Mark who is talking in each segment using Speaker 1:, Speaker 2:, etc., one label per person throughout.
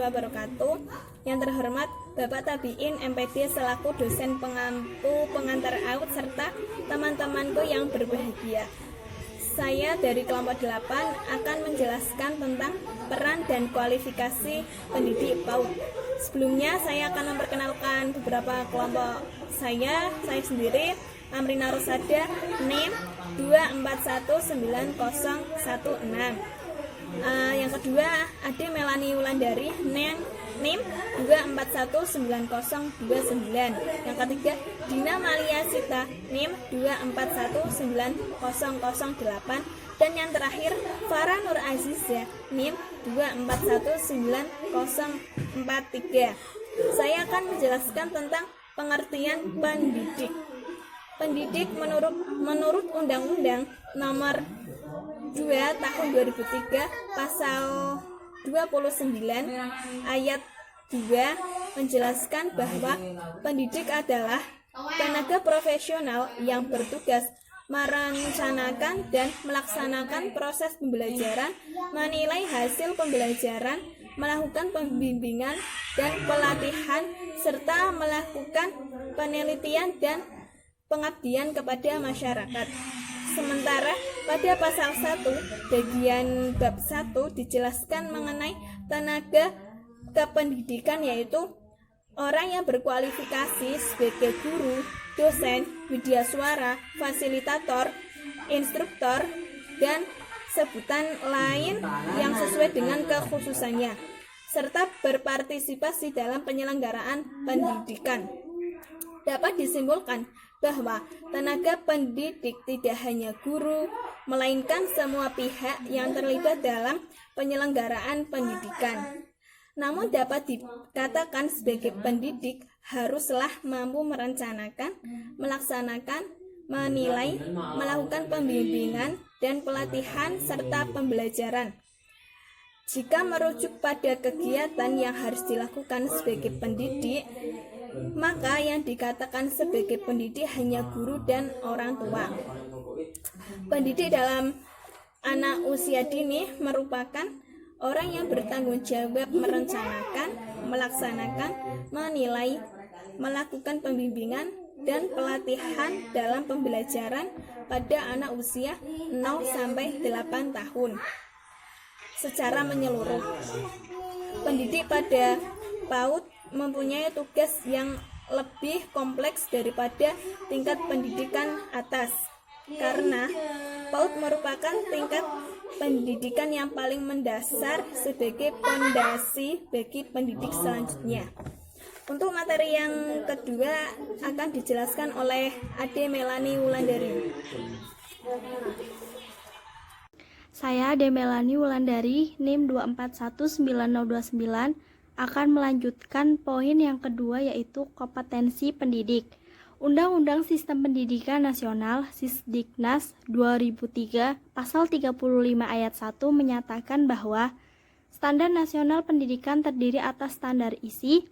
Speaker 1: wabarakatuh. Yang terhormat Bapak Tabiin MPD selaku dosen pengampu pengantar AUD serta teman-temanku yang berbahagia. Saya dari kelompok 8 akan menjelaskan tentang peran dan kualifikasi pendidik PAUD. Sebelumnya saya akan memperkenalkan beberapa kelompok saya sendiri, Amrina Rosada, NIM 2419016. Yang kedua, Ade Melani Wulandari, NIM 2419029. Yang ketiga, Dina Malia Sita, NIM 2419008. Dan yang terakhir, Farah Nur Azizah, NIM 2419043. Saya akan menjelaskan tentang pengertian pendidik. Pendidik menurut Undang-Undang Nomor 2 Tahun 2003 Pasal 29 Ayat 2 menjelaskan bahwa pendidik adalah tenaga profesional yang bertugas merencanakan dan melaksanakan proses pembelajaran, menilai hasil pembelajaran, melakukan pembimbingan dan pelatihan, serta melakukan penelitian dan pengabdian kepada masyarakat. Sementara pada pasal 1 bagian bab 1 dijelaskan mengenai tenaga kependidikan, yaitu orang yang berkualifikasi sebagai guru, dosen, widyaswara, fasilitator, instruktor, dan sebutan lain yang sesuai dengan kekhususannya, serta berpartisipasi dalam penyelenggaraan pendidikan. Dapat disimpulkan bahwa tenaga pendidik tidak hanya guru, melainkan semua pihak yang terlibat dalam penyelenggaraan pendidikan. Namun dapat dikatakan sebagai pendidik haruslah mampu merencanakan, melaksanakan, menilai, melakukan pembimbingan dan pelatihan serta pembelajaran. Jika merujuk pada kegiatan yang harus dilakukan sebagai pendidik, maka yang dikatakan sebagai pendidik hanya guru dan orang tua. Pendidik dalam anak usia dini merupakan orang yang bertanggung jawab merencanakan, melaksanakan, menilai, melakukan pembimbingan dan pelatihan dalam pembelajaran pada anak usia 0-8 tahun. Secara menyeluruh, pendidik pada PAUD mempunyai tugas yang lebih kompleks daripada tingkat pendidikan atas, karena PAUD merupakan tingkat pendidikan yang paling mendasar sebagai fondasi bagi pendidik selanjutnya. Untuk materi yang kedua akan dijelaskan oleh Ade Melani Wulandari.
Speaker 2: Saya Ade Melani Wulandari, NIM 2419029, akan melanjutkan poin yang kedua, yaitu kompetensi pendidik. Undang-Undang Sistem Pendidikan Nasional Sisdiknas 2003 Pasal 35 Ayat 1 menyatakan bahwa standar nasional pendidikan terdiri atas standar isi,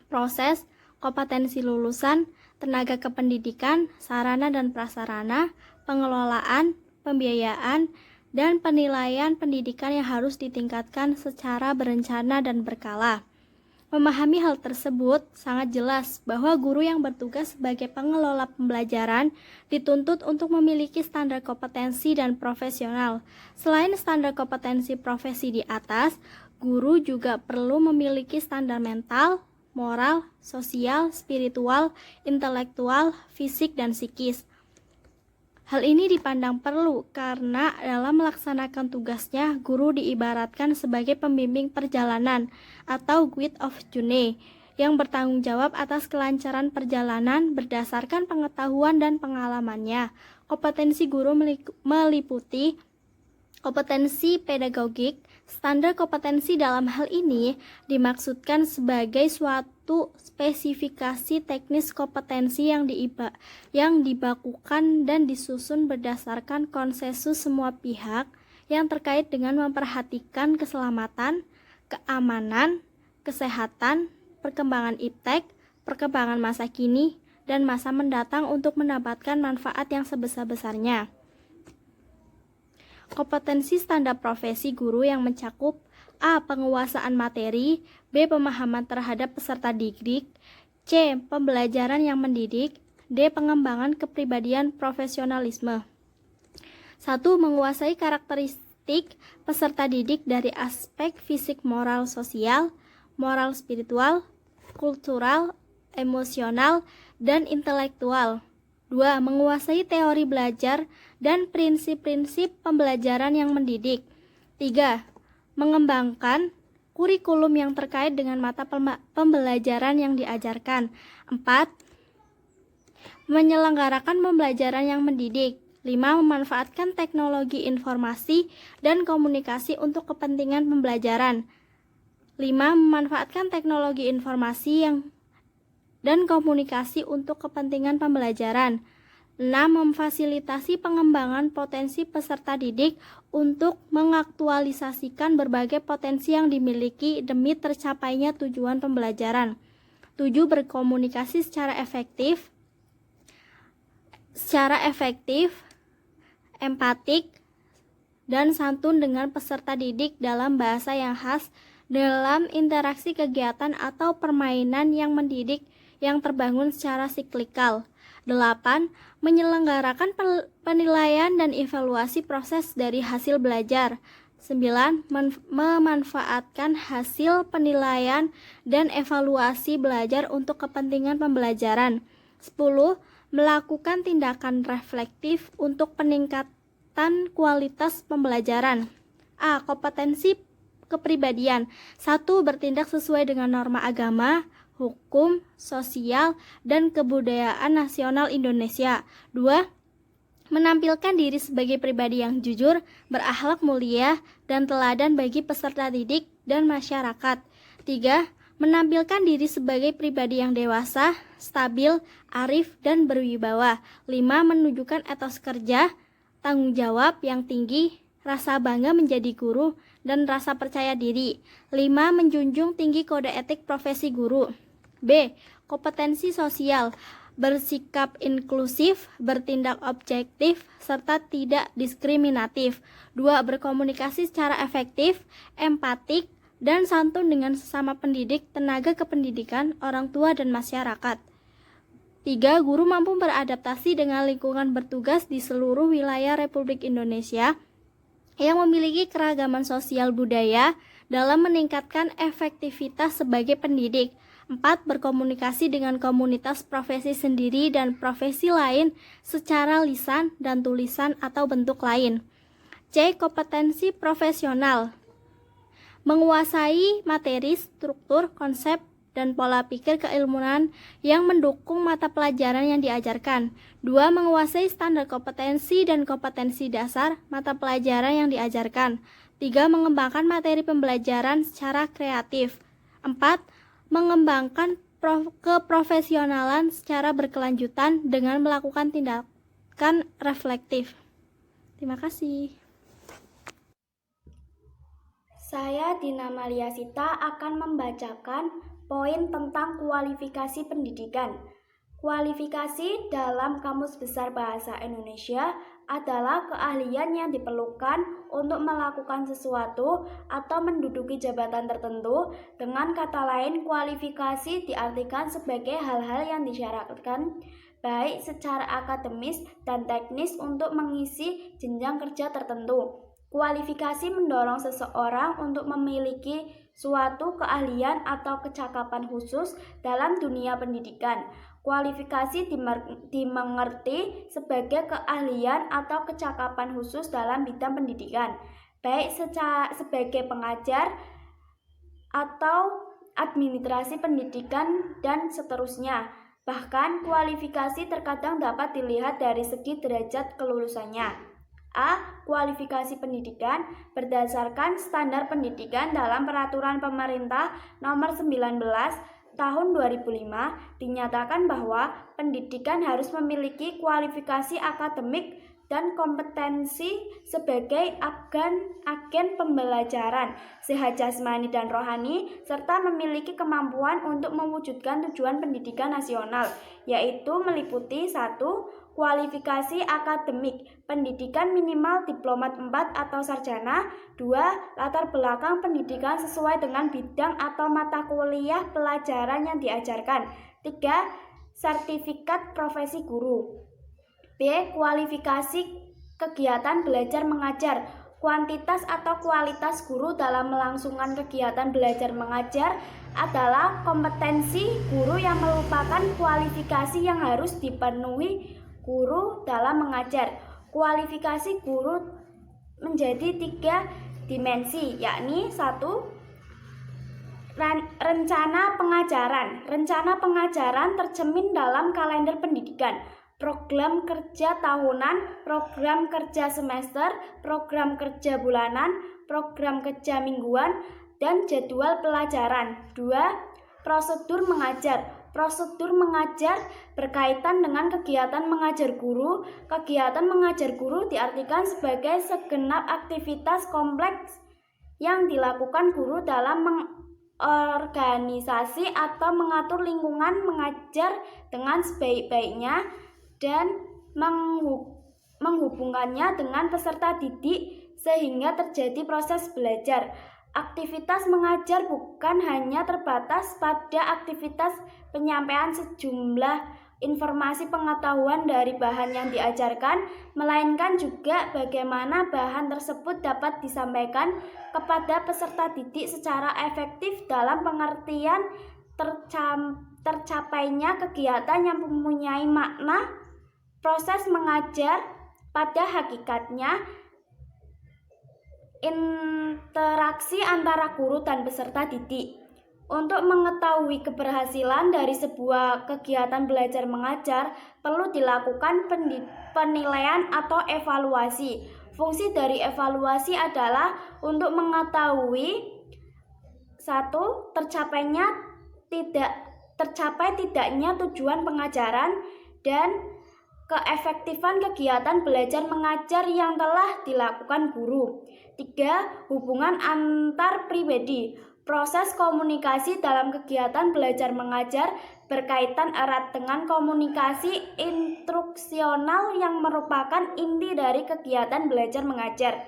Speaker 2: proses, kompetensi lulusan, tenaga kependidikan, sarana dan prasarana, pengelolaan, pembiayaan, dan penilaian pendidikan yang harus ditingkatkan secara berencana dan berkala. Memahami hal tersebut, sangat jelas bahwa guru yang bertugas sebagai pengelola pembelajaran dituntut untuk memiliki standar kompetensi dan profesional. Selain standar kompetensi profesi di atas, guru juga perlu memiliki standar mental, moral, sosial, spiritual, intelektual, fisik, dan psikis. Hal ini dipandang perlu karena dalam melaksanakan tugasnya, guru diibaratkan sebagai pembimbing perjalanan atau guide of journey yang bertanggung jawab atas kelancaran perjalanan berdasarkan pengetahuan dan pengalamannya. Kompetensi guru meliputi kompetensi pedagogik. Standar kompetensi dalam hal ini dimaksudkan sebagai suatu spesifikasi teknis kompetensi yang dibakukan dan disusun berdasarkan konsensus semua pihak yang terkait dengan memperhatikan keselamatan, keamanan, kesehatan, perkembangan iptek, perkembangan masa kini, dan masa mendatang untuk mendapatkan manfaat yang sebesar-besarnya. Kompetensi standar profesi guru yang mencakup A. Penguasaan materi, B. Pemahaman terhadap peserta didik, C. Pembelajaran yang mendidik, D. Pengembangan kepribadian profesionalisme. 1. Menguasai karakteristik peserta didik dari aspek fisik, moral, sosial, moral spiritual, kultural, emosional, dan intelektual. 2. Menguasai teori belajar dan prinsip-prinsip pembelajaran yang mendidik. 3. Mengembangkan kurikulum yang terkait dengan mata pembelajaran yang diajarkan. 4. Menyelenggarakan pembelajaran yang mendidik. 5. Memanfaatkan teknologi informasi dan komunikasi untuk kepentingan pembelajaran. 5. Memanfaatkan teknologi informasi dan komunikasi untuk kepentingan pembelajaran. 6. Memfasilitasi pengembangan potensi peserta didik untuk mengaktualisasikan berbagai potensi yang dimiliki demi tercapainya tujuan pembelajaran. 7. Berkomunikasi secara efektif, empatik, dan santun dengan peserta didik dalam bahasa yang khas dalam interaksi kegiatan atau permainan yang mendidik yang terbangun secara siklikal. 8. Menyelenggarakan penilaian dan evaluasi proses dari hasil belajar. 9. Memanfaatkan hasil penilaian dan evaluasi belajar untuk kepentingan pembelajaran. 10. Melakukan tindakan reflektif untuk peningkatan kualitas pembelajaran. A. Kompetensi kepribadian. 1. Bertindak sesuai dengan norma agama, hukum, sosial, dan kebudayaan nasional Indonesia. 2. Menampilkan diri sebagai pribadi yang jujur, berakhlak mulia, dan teladan bagi peserta didik dan masyarakat. 3. Menampilkan diri sebagai pribadi yang dewasa, stabil, arif, dan berwibawa. 5. Menunjukkan etos kerja, tanggung jawab yang tinggi, rasa bangga menjadi guru, dan rasa percaya diri. 5. Menjunjung tinggi kode etik profesi guru. B. Kompetensi sosial, bersikap inklusif, bertindak objektif, serta tidak diskriminatif. 2. Berkomunikasi secara efektif, empatik, dan santun dengan sesama pendidik, tenaga kependidikan, orang tua, dan masyarakat. 3. Guru mampu beradaptasi dengan lingkungan bertugas di seluruh wilayah Republik Indonesia yang memiliki keragaman sosial budaya dalam meningkatkan efektivitas sebagai pendidik. 4. Berkomunikasi dengan komunitas profesi sendiri dan profesi lain secara lisan dan tulisan atau bentuk lain. C. Kompetensi profesional, menguasai materi, struktur, konsep, dan pola pikir keilmuan yang mendukung mata pelajaran yang diajarkan. 2. Menguasai standar kompetensi dan kompetensi dasar mata pelajaran yang diajarkan. 3. Mengembangkan materi pembelajaran secara kreatif. 4. Mengembangkan keprofesionalan secara berkelanjutan dengan melakukan tindakan reflektif. Terima kasih.
Speaker 3: Saya Dina Mariasita akan membacakan poin tentang kualifikasi pendidikan. Kualifikasi dalam Kamus Besar Bahasa Indonesia adalah keahlian yang diperlukan untuk melakukan sesuatu atau menduduki jabatan tertentu. Dengan kata lain, kualifikasi diartikan sebagai hal-hal yang disyaratkan baik secara akademis dan teknis untuk mengisi jenjang kerja tertentu. Kualifikasi mendorong seseorang untuk memiliki suatu keahlian atau kecakapan khusus dalam dunia pendidikan. Kualifikasi dimengerti sebagai keahlian atau kecakapan khusus dalam bidang pendidikan, baik sebagai pengajar atau administrasi pendidikan dan seterusnya. Bahkan kualifikasi terkadang dapat dilihat dari segi derajat kelulusannya. A. Kualifikasi pendidikan berdasarkan standar pendidikan dalam Peraturan Pemerintah Nomor 19 Tahun 2005 dinyatakan bahwa pendidikan harus memiliki kualifikasi akademik dan kompetensi sebagai agen pembelajaran, sehat jasmani dan rohani, serta memiliki kemampuan untuk mewujudkan tujuan pendidikan nasional, yaitu meliputi 1. Kualifikasi akademik, pendidikan minimal diplomat 4 atau sarjana. 2. Latar belakang pendidikan sesuai dengan bidang atau mata kuliah pelajaran yang diajarkan. 3. Sertifikat profesi guru. B. Kualifikasi kegiatan belajar mengajar, kuantitas atau kualitas guru dalam melangsungkan kegiatan belajar mengajar adalah kompetensi guru yang merupakan kualifikasi yang harus dipenuhi guru dalam mengajar. Kualifikasi guru menjadi 3 dimensi, yakni 1. Rencana pengajaran. Rencana pengajaran tercermin dalam kalender pendidikan, program kerja tahunan, program kerja semester, program kerja bulanan, program kerja mingguan, dan jadwal pelajaran. 2. Prosedur mengajar. Prosedur mengajar berkaitan dengan kegiatan mengajar guru. Kegiatan mengajar guru diartikan sebagai segenap aktivitas kompleks yang dilakukan guru dalam mengorganisasi atau mengatur lingkungan mengajar dengan sebaik-baiknya dan menghubungkannya dengan peserta didik sehingga terjadi proses belajar. Aktivitas mengajar bukan hanya terbatas pada aktivitas penyampaian sejumlah informasi pengetahuan dari bahan yang diajarkan, melainkan juga bagaimana bahan tersebut dapat disampaikan kepada peserta didik secara efektif dalam pengertian tercapainya kegiatan yang mempunyai makna. Proses mengajar pada hakikatnya interaksi antara guru dan peserta didik. Untuk mengetahui keberhasilan dari sebuah kegiatan belajar mengajar, perlu dilakukan penilaian atau evaluasi. Fungsi dari evaluasi adalah untuk mengetahui 1. Tercapai tidaknya tujuan pengajaran dan keefektifan kegiatan belajar mengajar yang telah dilakukan guru. 3. Hubungan antar pribadi. Proses komunikasi dalam kegiatan belajar mengajar berkaitan erat dengan komunikasi instruksional yang merupakan inti dari kegiatan belajar mengajar.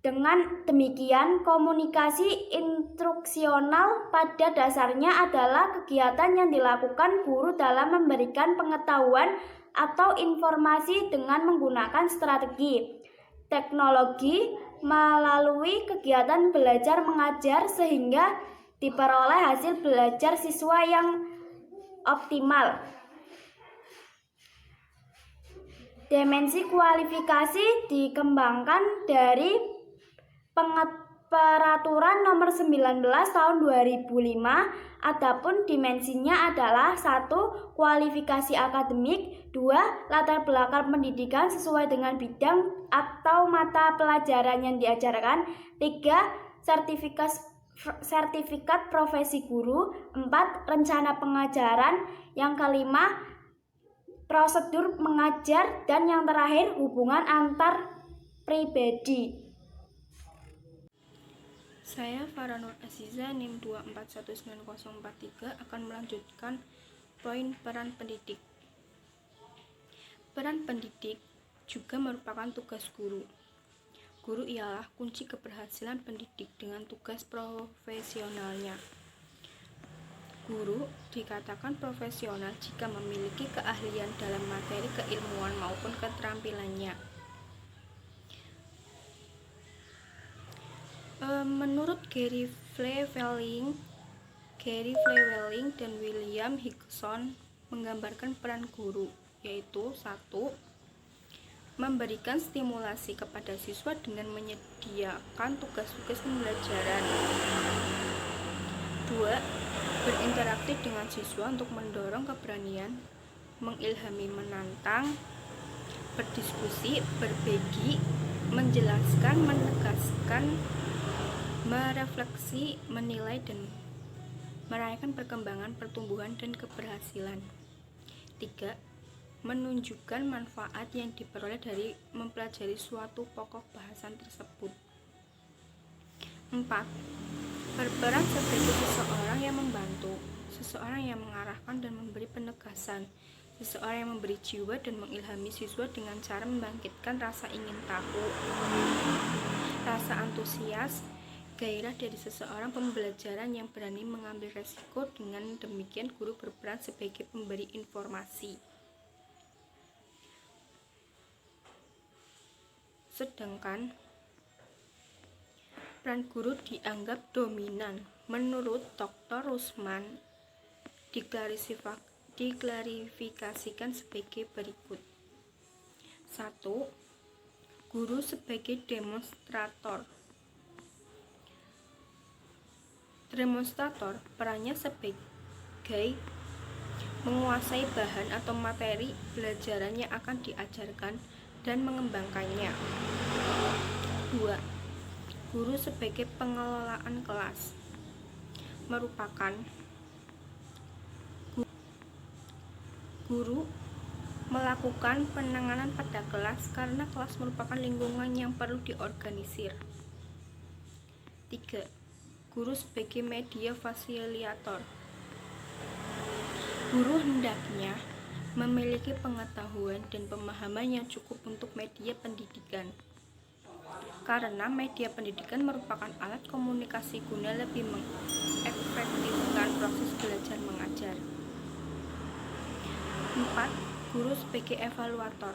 Speaker 3: Dengan demikian, komunikasi instruksional pada dasarnya adalah kegiatan yang dilakukan guru dalam memberikan pengetahuan atau informasi dengan menggunakan strategi, teknologi, melalui kegiatan belajar mengajar sehingga diperoleh hasil belajar siswa yang optimal. Dimensi kualifikasi dikembangkan dari Peraturan Nomor 19 Tahun 2005. Adapun dimensinya adalah 1. Kualifikasi akademik, 2. Latar belakang pendidikan sesuai dengan bidang atau mata pelajaran yang diajarkan, 3. Sertifikat profesi guru, 4. Rencana pengajaran, yang kelima prosedur mengajar, dan yang terakhir hubungan antar pribadi.
Speaker 4: Saya Farah Nur Aziza, NIM 2419043 akan melanjutkan poin peran pendidik. Peran pendidik juga merupakan tugas guru. Guru ialah kunci keberhasilan pendidik dengan tugas profesionalnya. Guru dikatakan profesional jika memiliki keahlian dalam materi keilmuan maupun keterampilannya. Menurut Gary Fleweling dan William Higson menggambarkan peran guru, yaitu 1. Memberikan stimulasi kepada siswa dengan menyediakan tugas-tugas pembelajaran. 2. Berinteraksi dengan siswa untuk mendorong keberanian, mengilhami, menantang, berdiskusi, berbagi, menjelaskan, menegaskan, merefleksi, menilai, dan merayakan perkembangan, pertumbuhan, dan keberhasilan. 3. menunjukkan manfaat yang diperoleh dari mempelajari suatu pokok bahasan tersebut. 4. Berperan sebagai seseorang yang membantu, seseorang yang mengarahkan dan memberi penegasan, seseorang yang memberi jiwa dan mengilhami siswa dengan cara membangkitkan rasa ingin tahu, rasa antusias, gairah dari seseorang pembelajaran yang berani mengambil resiko. Dengan demikian, guru berperan sebagai pemberi informasi. Sedangkan peran guru dianggap dominan. Menurut Dr. Rusman, diklarifikasikan sebagai berikut. 1. Guru sebagai demonstrator. Demonstrator perannya sebagai menguasai bahan atau materi pelajaran yang akan diajarkan dan mengembangkannya. 2. Guru sebagai pengelolaan kelas merupakan guru melakukan penanganan pada kelas karena kelas merupakan lingkungan yang perlu diorganisir. 3. Guru sebagai media fasilitator. Guru hendaknya memiliki pengetahuan dan pemahaman yang cukup untuk media pendidikan, karena media pendidikan merupakan alat komunikasi guna lebih mengefektifkan proses belajar mengajar. 4. Guru sebagai evaluator.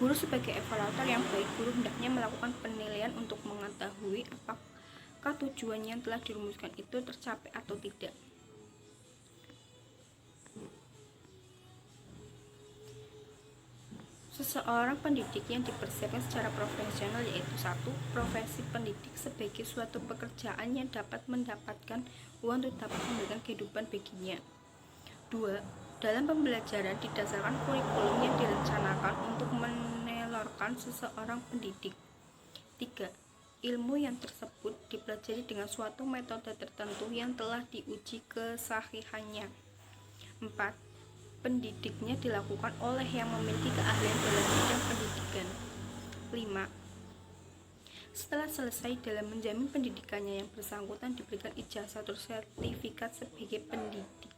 Speaker 4: Guru sebagai evaluator yang baik, guru hendaknya melakukan penilaian untuk mengetahui apakah tujuan yang telah dirumuskan itu tercapai atau tidak. Seseorang pendidik yang dipersiapkan secara profesional yaitu 1. Profesi pendidik sebagai suatu pekerjaan yang dapat mendapatkan uang untuk dapat memberikan kehidupan baginya. 2. Dalam pembelajaran didasarkan kurikulum yang direncanakan untuk menelorkan seseorang pendidik. 3. Ilmu yang tersebut dipelajari dengan suatu metode tertentu yang telah diuji kesahihannya. 4. Pendidiknya dilakukan oleh yang memiliki keahlian dalam bidang pendidikan. 5. Setelah selesai dalam menjamin pendidikannya, yang bersangkutan diberikan ijazah atau sertifikat sebagai pendidik.